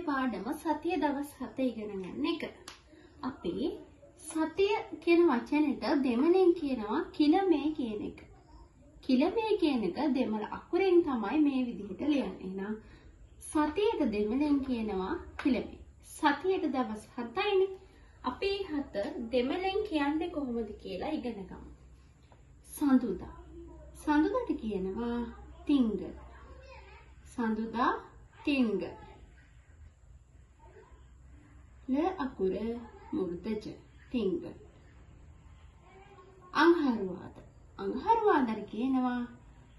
පාඩම සතිය දවස් 7 ඉගෙන ගන්න එක. අපි සතිය කියන වචනෙට දෙමළෙන් කියනවා කිලමේ කියන එක. කිලමේ කියන එක දෙමළ අකුරෙන් තමයි මේ විදිහට ලියන්නේ. එහෙනම් සතියට දෙමළෙන් කියනවා කිලමේ. සතියට දවස් 7යිනේ. අපි 7 දෙමළෙන් කියන්නේ කොහොමද කියලා ඉගෙන ගමු. සඳුදා. සඳුදාට කියනවා තිංග. සඳුදා තිංග. ල අකුර මුර්ධජ තිංග. අඟහරුවාද. අඟහරුවාදට කියනවා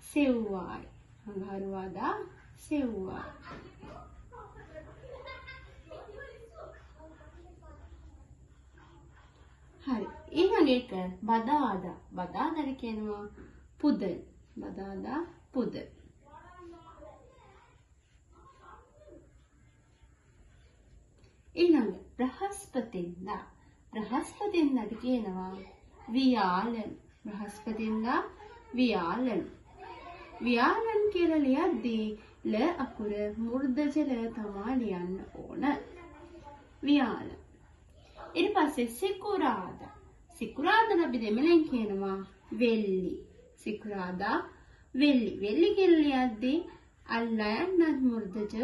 සෙව්වායි. අඟහරුවාදා සෙව්වායි. හරි. ඊළඟ එක බදාදා. බදාදාට කියනවා පුදල්. බදාදා පුදල්. ඊළඟ බ්‍රහස්පතින්දා. බ්‍රහස්පතින්දාට කියනවා වියාලන්. බ්‍රහස්පතින්දා වියාලන්. වියාලන් කියලා ලියද්දී ල අකුර මුර්ධජ ල තමයි ලියන්න ඕන. වියාලන්. ඊට පස්සේ සිකුරාදා. සිකුරාදා අපි දෙමළෙන් කියනවා වෙල්ලි. සිකුරාදා වෙල්ලි. වෙල්ලි කියලා ලියද්දී අල්ලයන්ත් මුර්ධජ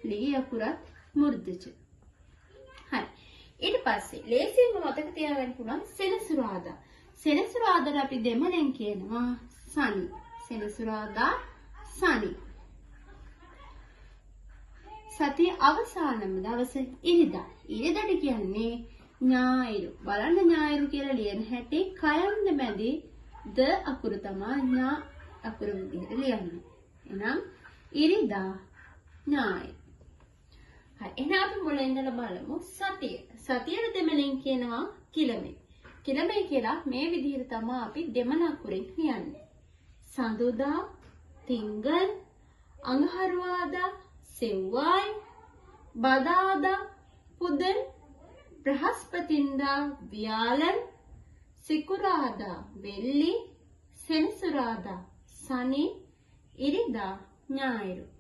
ලී අකුරත් මුර්ධජ. හරි. ඊට පස්සේ ලේසියෙන්ම මතක තියාගන්න පුළුවන් සෙනසුරාදා. සෙනසුරාදාට අපි දෙමළෙන් කියනවා සනි. සෙනසුරාදා සනි. සතිය අවසානම දවස ඉරිදා. ඉරිදාට කියන්නේ ඥායිරු. බලන්න ඥායිරු කියලා ලියන හැටි කයන්න මැදි ද අකුර තමයි ඥා අකුර විදිහට ලියන්නේ. එහෙනම් ඉරිදා ඥායිරු. හරි. එහෙනම් අපි මුලින් ඉඳලා බලමු සතිය. සතියට දෙමළෙන් කියනවා කිලමේ. කිලමේ කියලා මේ විදිහට තමයි අපි දෙමළ අකුරෙන් ලියන්නේ. සඳුදා තිංගල් අඟහරුවාදා සෙව්වායි බදාදා පුදල් බ්‍රහස්පතින්දා වියාලන් සිකුරාදා වෙල්ලි සෙනසුරාදා සනි ඉරිදා ඥායිරු.